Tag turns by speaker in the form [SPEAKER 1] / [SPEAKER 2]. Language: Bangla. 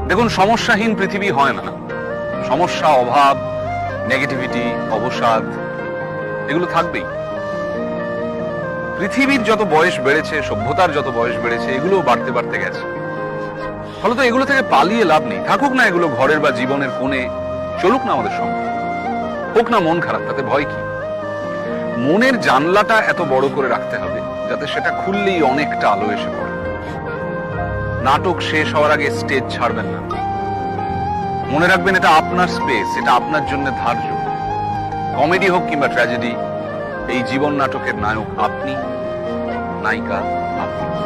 [SPEAKER 1] দেখুন, সমস্যাহীন পৃথিবী হয় না। সমস্যা, অভাব, নেগেটিভিটি, অবসাদ এগুলো থাকবেই। পৃথিবীর যত বয়স বেড়েছে, সভ্যতার যত বয়স বেড়েছে, এগুলো বাড়তে বাড়তে গেছে। ফলত এগুলো থেকে পালিয়ে লাভ নেই। থাকুক না এগুলো ঘরের বা জীবনের কোণে, চলুক না আমাদের সঙ্গে। হোক না মন খারাপ, তাতে ভয় কি? মনের জানলাটা এত বড় করে রাখতে হবে যাতে সেটা খুললেই অনেকটা আলো এসে পড়ে। নাটক শেষ হওয়ার আগে স্টেজ ছাড়বেন না। মনে রাখবেন, এটা আপনার স্পেস, এটা আপনার জন্য ধার্য। কমেডি হোক কিংবা ট্র্যাজেডি, এই জীবন নাটকের নায়ক আপনি, নায়িকা আপনি।